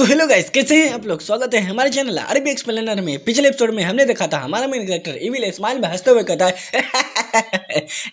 तो hello guys, कैसे हैं आप लोग। स्वागत है हमारे चैनल अरबी एक्सप्लेनर में। पिछले एपिसोड में हमने देखा था हमारा मेन कैरेक्टर इविल स्माइल में हंसते हुए कहता है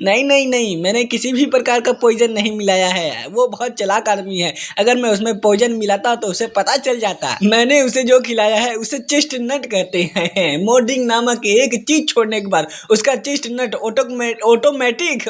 नहीं नहीं नहीं, मैंने किसी भी प्रकार का पॉइजन नहीं मिलाया है। वो बहुत चालाक आदमी है, अगर मैं उसमें पॉइजन मिलाता तो उसे पता चल जाता। मैंने उसे जो खिलाया है उसे चेस्ट नट कहते हैं। मोर्डिंग नामक एक चीज छोड़ने के बाद उसका चेस्ट नट ऑटोमेटिक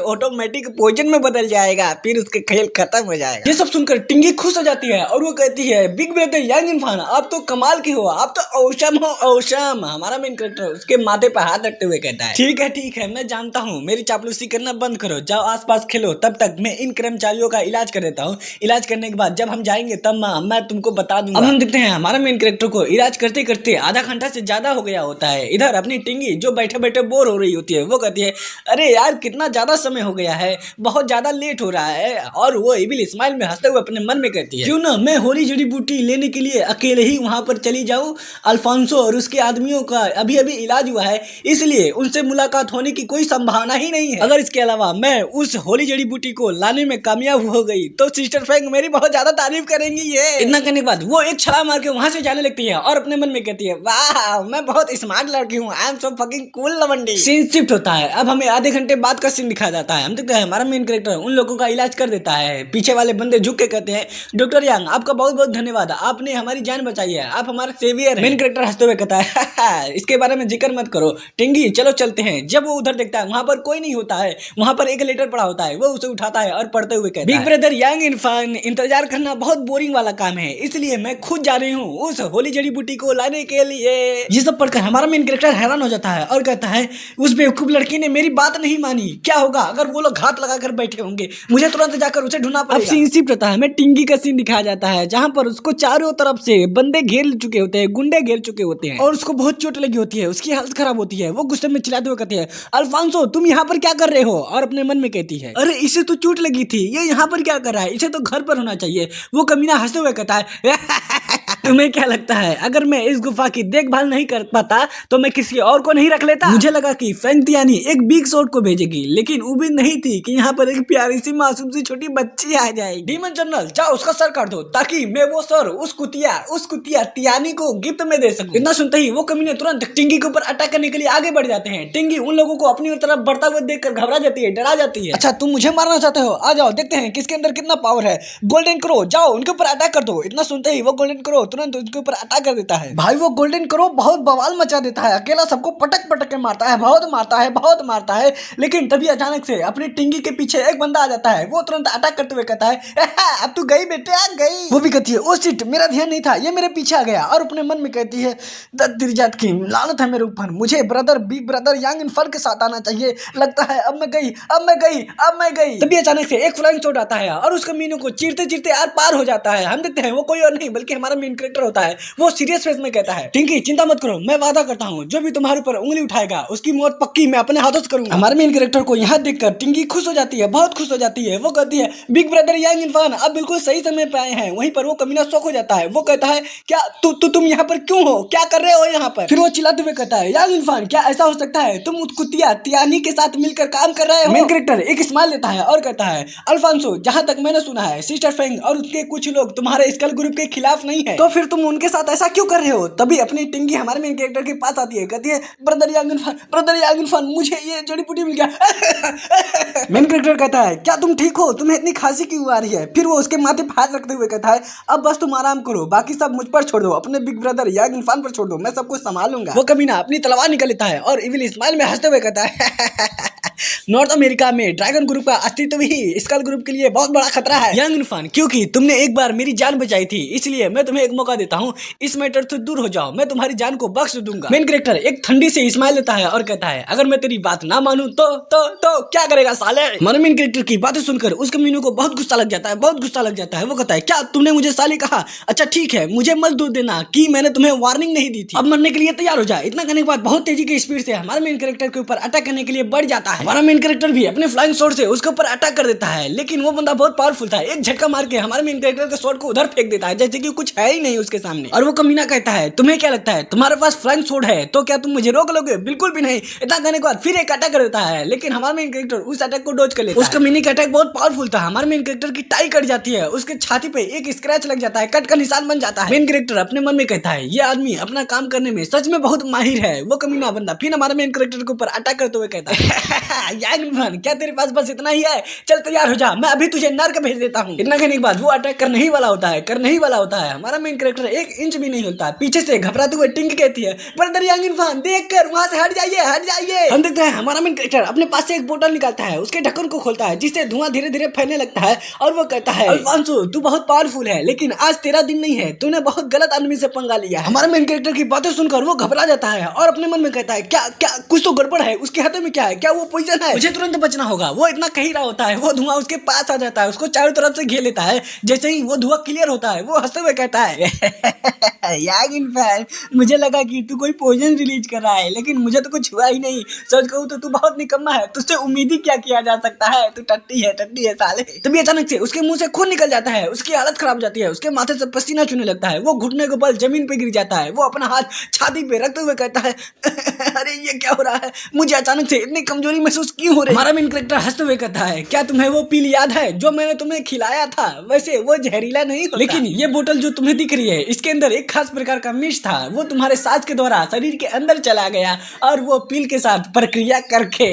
पॉइजन में बदल जाएगा, फिर उसके खेल खत्म हो जाएगा। ये सब सुनकर टिंगी खुश हो जाती है और वो कहती है बिग ब्रदर यंग इरफान, आप तो कमाल के हो, आप तो औसम हो औसम। हमारा मेन कैरेक्टर उसके माथे पर हाथ रखते हुए कहता है ठीक है, मैं जानता हूँ, मेरी चापलूसी करना बंद करो, जाओ आसपास खेलो, तब तक मैं इन कर्मचारियों का इलाज कर देता हूँ। इलाज करने के बाद जब हम जाएंगे तब मैं तुमको बता दूंगा। अब हम देखते हैं हमारा मेन कैरेक्टर को इलाज करते करते आधा घंटा से ज्यादा हो गया होता है। इधर अपनी टिंगी जो बैठे बैठे बोर हो रही होती है वो कहती है अरे यार कितना ज्यादा समय हो गया है, बहुत ज्यादा लेट हो रहा है। और वो इविल स्माइल में हंसते हुए अपने मन में कहती है क्यों ना मैं होली जड़ी बूटी लेने के लिए अकेले ही वहां पर चली जाऊं। अल्फांसो और उसके आदमियों का अभी अभी इलाज हुआ है, इसलिए उनसे मुलाकात होने की कोई संभावना ही नहीं है। अगर इसके अलावा मैं उस होली जड़ी बूटी को लाने में कामयाब हो गई तो सिस्टर फ्रैंक मेरी बहुत ज्यादा तारीफ करेंगी। ये इतना करने के बाद वो एक छलांग मार के वहां से जाने लगती है और अपने मन में कहती है वाह मैं बहुत स्मार्ट लड़की हूँ, I am so fucking cool लवंडी। सीन शिफ्ट होता है, अब हमें आधे घंटे बाद का सीन दिखाया जाता है। हम देखते हैं हमारा मेन कैरेक्टर उन लोगों का इलाज कर देता है। पीछे वाले बंदे झुक के कहते हैं डॉक्टर यांग आपका बहुत बहुत धन्यवाद, आपने हमारी जान बचाई है, आप हमारा सेवियर हैं। मेन कैरेक्टर हंसते हुए कहता है इसके बारे में जिक्र मत करो टिंगी, चलो चलते हैं। जब वो उधर देखता है वहां पर कोई नहीं होता है, वहां पर एक लेटर पड़ा होता है। वो उसे उठाता है और पढ़ते हुए कहता है बिग ब्रदर यांग इरफान, इंतजार करना बहुत बोरिंग वाला काम है, इसलिए मैं खुद जा रही हूँ उस होली जड़ी बूटी को लाने के लिए। ये सब पढ़कर हमारा मेन कैरेक्टर हैरान हो जाता है और कहता है उस बेवकूफ लड़की ने मेरी बात नहीं मानी, क्या होगा अगर वो लोग घात लगाकर बैठे होंगे, मुझे तुरंत जाकर उसे ढूंढना पड़ेगा। अब सीन शिफ्ट होता है, हमें टिंगी का सीन दिखाया जाता है जहां पर उसको चारों तरफ से बंदे घेर चुके होते हैं, गुंडे घेर चुके होते हैं और उसको बहुत चोट लगी होती है, उसकी हालत खराब होती है। वो गुस्से में चिल्लाते हुए कहती है अल्फांसो तुम यहाँ पर क्या कर रहे हो, और अपने मन में कहती है अरे इसे तो चोट लगी थी, ये यहाँ पर क्या कर रहा है, इसे तो घर पर होना चाहिए। वो कमीना हंसते हुए कहता है तुम्हें क्या लगता है अगर मैं इस गुफा की देखभाल नहीं कर पाता तो मैं किसी और को नहीं रख लेता। मुझे लगा कि फ्रैंक एक बिग शॉट को भेजेगी, लेकिन उम्मीद नहीं थी कि यहाँ पर एक प्यारी सी मासूम सी छोटी बच्ची आ जाएगी। डीमन जनरल जाओ उसका सर काट दो ताकि मैं वो सर उस कुतिया तियानी को गिफ्ट में दे सकूं। इतना सुनते ही वो कमीने तुरंत टिंगी के ऊपर अटैक करने के लिए आगे बढ़ जाते हैं। टिंगी उन लोगों को अपनी तरफ बढ़ता हुआ देखकर घबरा जाती है, डरा जाती है। अच्छा तुम मुझे मारना चाहते हो, आ जाओ देखते हैं किसके अंदर कितना पावर है। गोल्डन क्रो जाओ उनके ऊपर अटैक कर दो। इतना सुनते ही वो गोल्डन क्रो तुरंत उनके ऊपर अटैक कर देता है। भाई वो गोल्डन क्रो बहुत बवाल मचा देता है, अकेला सबको पटक पटक के मारता है, बहुत मारता है। लेकिन तभी अचानक से अपनी टिंगी के पीछे एक बंदा आ जाता है। वो तुरंत अटैक करते हुए कहता है अब तू गई बेटे, आ गई। वो भी कहती है ओ शिट मेरा ध्यान नहीं था, ये मेरे पीछे आ गया। और अपने मन में कहती है दत्तिरजात की लानत है मेरे ऊपर, मुझे बिग ब्रदर यांग इरफान के साथ आना चाहिए। लगता है अब मैं गई। तभी अचानक से एक फ्लाइंग शॉट आता है और उसके मीनू को चीरते आर पार हो जाता है। हम देखते हैं वो कोई और नहीं बल्कि हमारा मेन कैरेक्टर होता है। वो सीरियस फेस में कहता है टिंकी चिंता मत करो, मैं वादा करता हूँ जो भी तुम्हारे ऊपर उंगली उठाएगा उसकी मौत पक्की मैं अपने हाथों से करूंगा। हमारे मेन कैरेक्टर को यहाँ देखकर टिंकी खुश हो जाती है, बहुत खुश हो जाती है। वो कहती है बिग ब्रदर यांग इरफान आप बिल्कुल सही समय पे आए हैं। वहीं पर वो कमीना शॉक हो जाता है। वो कहता है क्या तुम यहाँ पर क्यों हो, क्या कर रहे हो यहाँ पर। फिर वो चिल्लाते हुए कहता है यांग इरफान क्या ऐसा हो सकता है, तुम उस कुतिया तियानी के साथ मिलकर काम कर रहे हो। मेन कैरेक्टर एक स्माइल देता है और कहता है अल्फांसो जहाँ तक मैंने सुना है सिस्टर फ्रैंक और उसके कुछ लोग तुम्हारे स्कल ग्रुप के खिलाफ नहीं है, तो फिर तुम उनके साथ ऐसा क्यों कर रहे हो। तभी अपनी टिंगी हमारे मेन कैरेक्टर के पास आती है, कहती है ब्रदर यांग इरफान मुझे ये जड़ी बूटी मिल गया। मेन कैरेक्टर कहता है क्या तुम ठीक हो, तुम्हें इतनी खांसी क्यों आ रही है। फिर वो उसके माथे पर हाथ रखते हुए कहता है अब बस तुम आराम करो, बाकी सब मुझ पर छोड़ दो, अपने बिग ब्रदर यांग इरफान पर छोड़ दो, मैं सब कुछ संभालूंगा। वो कमीना अपनी तलवार निकल लेता है और इविल स्माइल में हंसते हुए कहता है नॉर्थ अमेरिका में ड्रैगन ग्रुप का अस्तित्व ही स्कल ग्रुप के लिए बहुत बड़ा खतरा है यंग इरफान, क्योंकि तुमने एक बार मेरी जान बचाई थी, इसलिए मैं तुम्हें एक मौका देता हूँ, इस मैटर से दूर हो जाओ, मैं तुम्हारी जान को बख्श दूंगा। मेन कैरेक्टर एक ठंडी से स्माइल लेता है और कहता है अगर मैं तेरी बात ना मानूं तो क्या करेगा साले। हमारे मेन कैरेक्टर की बातें सुनकर उस कमीनों को बहुत गुस्सा लग जाता है। वो कहता है क्या तुमने मुझे साले कहा, अच्छा ठीक है मुझे मत दूर देना कि मैंने तुम्हें वार्निंग नहीं दी थी, अब मरने के लिए तैयार हो जाए। इतना करने के बाद बहुत तेजी की स्पीड से हमारे मेन कैरेक्टर के ऊपर अटैक करने के लिए बढ़ जाता है। हमारा मेन कैरेक्टर भी अपने फ्लाइंग शॉट से उसके ऊपर अटैक कर देता है, लेकिन वो बंदा बहुत पावरफुल था, एक झटका मार के हमारे मेन कैरेक्टर के शॉट को उधर फेंक देता है जैसे कि कुछ है ही नहीं उसके सामने। और वो कमीना कहता है, तुम्हें क्या लगता है तुम्हारे पास फ्लाइंग शॉट है तो क्या तुम मुझे रोक लोगे? बिल्कुल भी नहीं। इतना कहने के बाद फिर एक अटैक कर देता है, लेकिन हमारा मेन कैरेक्टर उस अटैक को डॉज कर लेता है। उसका मिनी का अटैक बहुत पावरफुल था, हमारे मेन कैरेक्टर की टाई कट जाती है, उसके छाती पे एक स्क्रैच लग जाता है, कट का निशान बन जाता है। मेन कैरेक्टर अपने मन में कहता है, ये आदमी अपना काम करने में सच में बहुत माहिर है। वो कमीना बंदा फिर हमारे मेन कैरेक्टर के ऊपर अटैक करते हुए कहता है, यार इरफान, क्या तेरे पास बस इतना ही है? चल तैयार हो जा, मैं अभी तुझे नर्क भेज देता हूँ। इतना कहने के बाद वो अटैक करने ही वाला होता है, हमारा मेन कैरेक्टर एक इंच भी नहीं हिलता। पीछे से घबराते हुए टिंक कहती है, ब्रदर यंग इरफान, देख कर वहां से हट जाइए। हम देखते हैं हमारा मेन कैरेक्टर अपने पास से एक बोतल निकालता है, उसके ढक्कन को खोलता है, जिससे धुआं धीरे धीरे फैलने लगता है, और वो कहता है, अल्फांसो तू बहुत पावरफुल है, लेकिन आज तेरा दिन नहीं है, तूने बहुत गलत आदमी से पंगा लिया है। हमारे मेन कैरेक्टर की बातें सुनकर वो घबरा जाता है और अपने मन में कहता है, क्या क्या कुछ तो गड़बड़ है, उसके हाथ में क्या है, क्या वो पॉइजन है? मुझे तुरंत बचना होगा। वो इतना कह ही रहा होता है, वो धुआं उसके पास आ जाता है, उसको चारों तरफ से घेर लेता है। जैसे ही वो धुआं क्लियर होता है, वो हंसते हुए कहता है, यार इरफान, मुझे लगा कि तू कोई पॉइजन रिलीज कर रहा है, लेकिन मुझे तो कुछ हुआ ही नहीं। सच कहूँ तो तू बहुत निकम्मा है, तुझसे उम्मीद ही क्या किया जा सकता है, तू टट्टी है साले। तभी अचानक से उसके मुंह से खून निकल जाता है, उसकी हालत खराब हो जाती है, उसके माथे से पसीना चूने लगता है, वो घुटने के बल जमीन पे गिर जाता है, वो अपना हाथ छाती पे रखते हुए कहता है, अरे ये क्या हो रहा है, मुझे अचानक से इतनी कमजोरी महसूस क्यों हो रही है? हमारा मेन कैरेक्टर हंसते हुए कहता है, क्या तुम्हें वो पील याद है जो मैंने तुम्हें खिलाया था? वैसे वो जहरीला नहीं होता, लेकिन ये बोतल जो तुम्हें दिख रही है, इसके अंदर एक खास प्रकार का मिर्च था, वो तुम्हारे सांस के द्वारा शरीर के अंदर चला गया और वो पील के साथ प्रक्रिया करके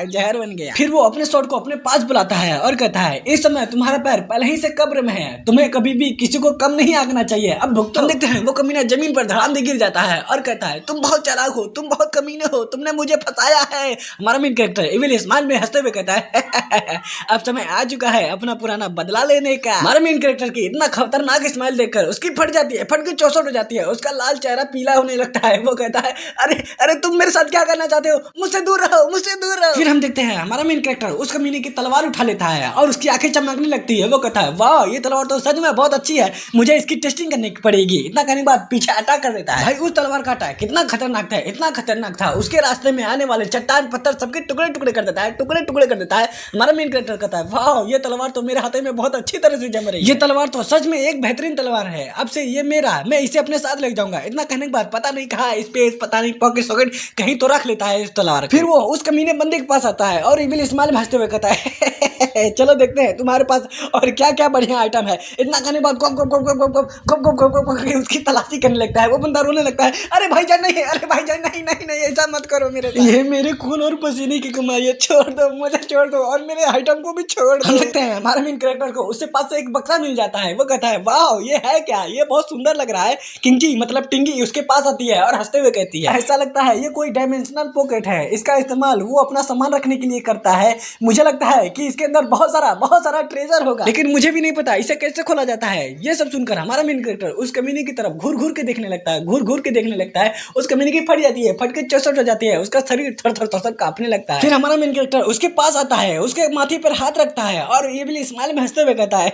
जहर बन गया। फिर वो अपने शॉट को अपने पास बुलाता है और कहता है, इस समय तुम्हारा पैर पहले ही से कब्र में है, तुम्हें कभी भी किसी को कम नहीं आंकना चाहिए, अब भुगतो। हम देखते हैं वो कमीना जमीन पर धड़ाम दे गिर जाता है और कहता है, तुम बहुत चालाक हो, तुम बहुत कमीने हो, तुमने मुझे फंसाया है। हमारा मेन कैरेक्टर इविल स्माइल में हंसते हुए कहता है, अब समय आ चुका है अपना पुराना बदला लेने का। हमारे मेन कैरेक्टर की इतना खतरनाक स्माइल देखकर उसकी फट के चौसठ हो जाती है, उसका लाल चेहरा पीला होने लगता है। वो कहता है, अरे अरे तुम मेरे साथ क्या करना चाहते हो? मुझसे दूर रहो, मुझसे दूर रहो। फिर हम देखते हैं हमारा मेन कैरेक्टर उस कमीने की तलवार उठा लेता है और उसकी आंखें चमकने लगती है। वो कहता है, वाह ये तलवार तो सच में बहुत अच्छी है, मुझे इसकी टेस्टिंग करनी पड़ेगी। इतना कहने के बाद पीछे अटैक कर देता है। भाई उस तलवार का अटैक कितना खतरनाक था, इतना खतरनाक था, उसके रास्ते में आने वाले चट्टान पत्थर सबके टुकड़े टुकड़े कर देता है, टुकड़े टुकड़े कर देता है। हमारा मेन कैरेक्टर कहता है, वाह ये तलवार तो मेरे हाथ में बहुत अच्छी तरह से जम रही है, ये तलवार तो सच में एक बेहतरीन तलवार है, अब से ये मेरा, मैं इसे अपने साथ ले जाऊंगा। इतना कहने के बाद पता नहीं कहा स्पेस, पता नहीं पॉकेट सॉकेट कहीं तो रख लेता है इस तलवार। फिर वो उस कमीने बंदे के पास आता है और इविल स्माइल हंसते हुए कहता है, चलो देखते हैं तुम्हारे पास और क्या क्या बढ़िया आइटम है। इतना कहने के बाद गप गप गप गप गप गप गप गप गप गप उसकी तलाशी करने लगता है। वो बंदा रोने लगता है, अरे भाईजान नहीं, अरे भाईजान नहीं नहीं नहीं ऐसा मत करो मेरे साथ, ये मेरे खून और पसीने की कमाई है, छोड़ दो मुझे, छोड़ दो और मेरे आइटम को भी छोड़ दो। देखते हैं हमारे मेन कैरेक्टर को उससे पास से एक बक्सा मिल जाता है। वो कहता है, वाह ये है क्या, ये बहुत सुंदर लग रहा है। किंकी मतलब टिंगी उसके पास आती है और हंसते हुए कहती है, ऐसा लगता है ये कोई डायमेंशनल पॉकेट है, इसका इस्तेमाल वो अपना सामान रखने के लिए करता है, मुझे लगता है कि इसके अंदर बहुत सारा ट्रेजर होगा, लेकिन मुझे भी नहीं पता इसे कैसे खोला जाता है। ये सब सुनकर हमारा मेन कैरेक्टर उस कमीने की तरफ घूर घूर के देखने लगता है, घूर घूर के देखने लगता है। उस कमीने की फट जाती है, फट के चौसठ हो जाती है, उसका शरीर थर थर थर कांपने लगता है। फिर हमारा मेन कैरेक्टर उसके पास आता है, उसके माथे पर हाथ रखता है और ये भी स्माइल में हंसते हुए कहता है,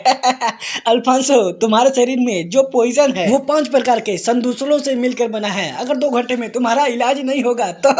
अल्फांसो तुम्हारे शरीर में जो पॉइजन है वो 5 प्रकार के संदूषणों से मिलकर बना है, अगर 2 घंटे में तुम्हारा इलाज नहीं होगा तो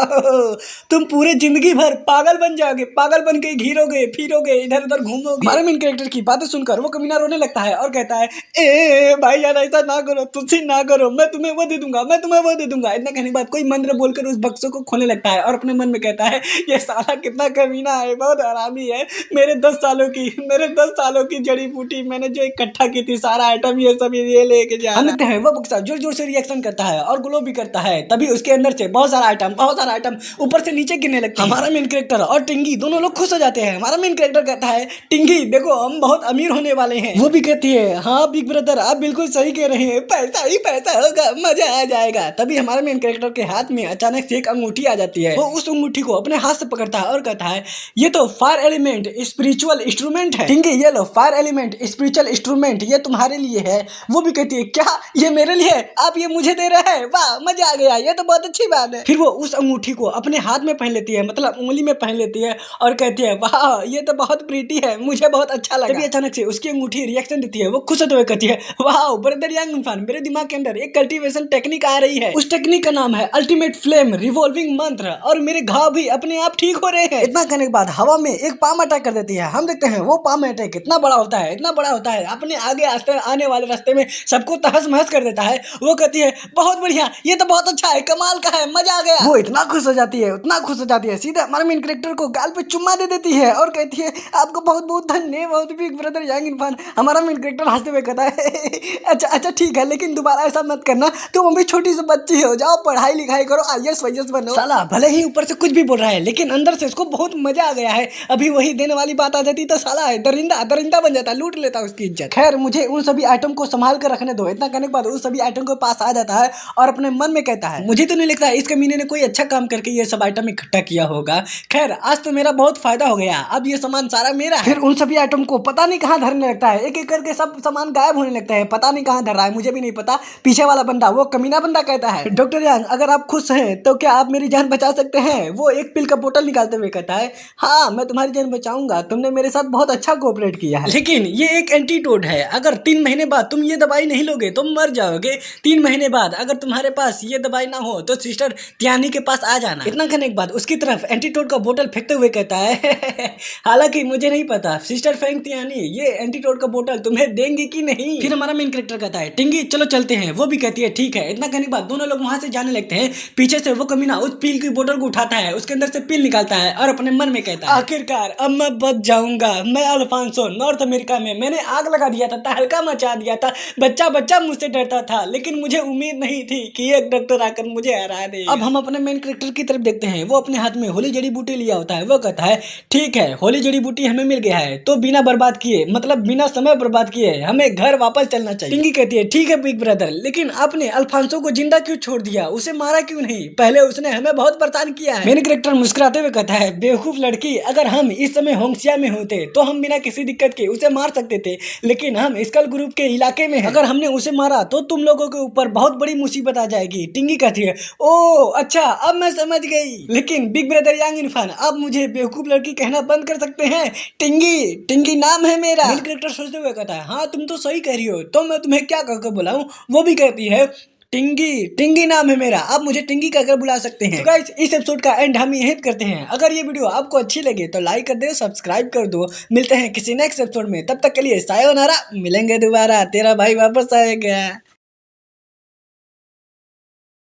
तुम पूरे जिंदगी भर पागल बन जाओगे, पागल बन के घिरोगे फिरोगे, इधर उधर घूमोगे। हमारे मेन कैरेक्टर की बातें सुनकर वो कमीना रोने लगता है और कहता है, ए भाई यार ऐसा ना करो, तुझसे ना करो, मैं तुम्हें वो दे दूंगा, मैं तुम्हें वो दे दूंगा। इतना कहने के बाद कोई मंत्र बोलकर उस बक्सों को खोलने लगता है और अपने मन में कहता है, ये साला कितना कमीना है, बहुत हरामी है, मेरे 10 सालों की जड़ी बूटी मैंने जो इकट्ठा की थी, सारा आइटम ये सब ये लेके जा रहा है। वो बक्सा जोर जोर से रिएक्शन करता है और ग्लो भी करता है, तभी उसके अंदर से बहुत सारा आइटम ऊपर से नीचे गिरने लगता है। हमारा मेन कैरेक्टर और टिंगी दोनों लोग खुश हो जाते हैं। हमारा मेन कैरेक्टर कहता है, टिंगी देखो हम बहुत अमीर होने वाले हैं। वो भी कहती है, हाँ बिग ब्रदर आप बिल्कुल सही कह रहे हैं, पैसा ही पैसा होगा, मजा आ जाएगा। तभी हमारे मेन कैरेक्टर के हाथ में अचानक से एक अंगूठी आ जाती है। वो उस अंगूठी को अपने हाथ से पकड़ता है और कहता है, ये तो फायर एलिमेंट स्पिरिचुअल इंस्ट्रूमेंट है। टिंगी ये लो फायर एलिमेंट स्पिरिचुअल इंस्ट्रूमेंट, ये तुम्हारे लिए है। वो भी कहती है, क्या ये मेरे लिए, आप ये मुझे दे रहे हैं, वाह मजा आ गया, ये तो बहुत अच्छी बात है। फिर वो उस अंगूठी को अपने हाथ में पहन लेती है, मतलब उंगली में पहन लेती है और कहती है वाह ये तो बहुत प्रीटी है, मुझे बहुत अच्छा लगा। तभी अचानक से उसकी अंगूठी रिएक्शन देती है, वो खुश होते हुए कहती है वाह ब्रदर यांग इरफान, मेरे दिमाग के अंदर एक कल्टीवेशन टेक्निक आ रही है। उस टेक्निक का नाम है अल्टीमेट फ्लेम रिवॉल्विंग मंत्र और मेरे घाव भी अपने आप ठीक हो रहे हैं। इतना कहने के बाद हवा में एक पाम अटैक कर देती है। हम देखते हैं वो पाम अटैक कितना बड़ा होता है, इतना बड़ा होता है अपने आगे आने वाले रास्ते में सबको तहस महस कर देता है। वो कहती है बहुत बढ़िया, ये तो बहुत अच्छा है, कमाल का है, मजा आ गया। वो इतना खुश हो जाती है, उतना खुश हो जाती है, सीधा हमारे मेन कैरेक्टर को गाल पे चुम्मा दे देती है और कहती है आपको बहुत बहुत धन्यवाद बिग ब्रदर यांग इरफान। हमारा मेन कैरेक्टर हंसते हुए कहता है अच्छा अच्छा ठीक है, लेकिन दोबारा ऐसा मत करना, तुम अभी छोटी सी बच्ची हो, जाओ पढ़ाई लिखाई करो, IAS वाईएस बनो। साला भले ही ऊपर से कुछ भी बोल रहा है लेकिन अंदर से इसको बहुत मजा आ गया है। अभी वही देने वाली बात आ जाती तो साला दरिंदा दरिंदा बन जाता, लूट लेता उसकी इज्जत। खैर मुझे उन सभी आइटम को संभाल कर रखने दो। इतना कहने के बाद उन सभी आइटम के पास आ जाता है और अपने मन में कहता है मुझे तो नहीं लगता इस कमीने ने कोई अच्छा काम करके ये सब आइटम इकट्ठा किया होगा। खैर आज तो मेरा बहुत फायदा हो गया, अब ये सामान सारा मेरा है। फिर उन सभी आइटम को पता नहीं कहाँ धरने लगता है, एक एक करके सब सामान गायब होने लगता है, पता नहीं कहाँ धर रहा है, मुझे भी नहीं पता। पीछे वाला बंदा, वो कमीना बंदा कहता है डॉक्टर यांग अगर आप खुश हैं तो क्या आप मेरी जान बचा सकते हैं। वो एक पिल का बोतल निकालते हुए कहता है हाँ मैं तुम्हारी जान बचाऊंगा, तुमने मेरे साथ बहुत अच्छा कोऑपरेट किया है, लेकिन ये एक एंटीडोट है, अगर 3 महीने बाद तुम ये दवाई नहीं लोगे तो मर जाओगे। 3 महीने बाद अगर तुम्हारे पास ये दवाई ना हो तो सिस्टर त्यानी के पास आ जाना। इतना कहने के बाद उसकी तरफ एंटीडोट का बोतल फेंकते हुए कहता है हालांकि मुझे नहीं पता सिस्टर फेंक त्यानी ये एंटीडोट का बोतल तुम्हें देंगी कि नहीं। फिर हमारा मेन कैरेक्टर कहता है टिंगी चलो चलते हैं, वो भी कहती है ठीक है। इतना कहने के बाद दोनों लोग वहां से जाने लगते हैं। पीछे से वो कमीना उस पील की बोतल को उठाता है, उसके अंदर से पील निकालता है और अपने मन में कहता है आखिरकार अब मैं बच जाऊंगा, मैं अल्फांसो नॉर्थ अमेरिका में मैंने आग लगा दिया था, तहलका मचा दिया था, बच्चा बच्चा मुझसे डरता था, लेकिन मुझे उम्मीद नहीं थी कि एक डॉक्टर आकर मुझे हरा दे। अब हम अपने मेन कैरेक्टर की तरफ देखते हैं, वो अपने हाथ में होली जड़ी बूटी लिया होता है। वो कहता है ठीक है होली जड़ी बूटी हमें मिल गया है तो बिना बर्बाद किए मतलब बिना समय बर्बाद किए हमें घर वापस चलना चाहिए। टिंगी कहती है ठीक है बिग ब्रदर, लेकिन आपने अल्फांसो को जिंदा क्यों छोड़ दिया, उसे मारा क्यों नहीं, पहले उसने हमें बहुत परेशान किया है। मेन कैरेक्टर मुस्कुराते हुए कहता है बेवकूफ लड़की, अगर हम इस समय होंगसिया में होते तो हम बिना किसी दिक्कत के उसे मार सकते थे, लेकिन हम स्कल ग्रुप के इलाके में हैं, अगर हमने उसे मारा तो तुम लोगों के ऊपर बहुत बड़ी मुसीबत आ जाएगी। टिंगी कहती है ओ अच्छा अब मैं समझ गई, लेकिन बिग ब्रदर यांग इरफान अब मुझे बेवकूफ लड़की कहना बंद कर सकते हैं, टिंगी टिंगी नाम है मेरा। मेन कैरेक्टर सोचते हुए कहता है हाँ तुम तो सही कह रही हो, तो मैं तुम्हें क्या कहकर बुलाऊं। वो भी कहती है टिंगी टिंगी नाम है मेरा, आप मुझे टिंगी कहकर बुला सकते हैं। तो गाइस इस एपिसोड का एंड हम यहीं करते हैं। अगर ये वीडियो आपको अच्छी लगे तो लाइक कर दो, सब्सक्राइब कर दो। मिलते हैं किसी नेक्स्ट एपिसोड में, तब तक के लिए सायोनारा, मिलेंगे दोबारा, तेरा भाई वापस आएगा।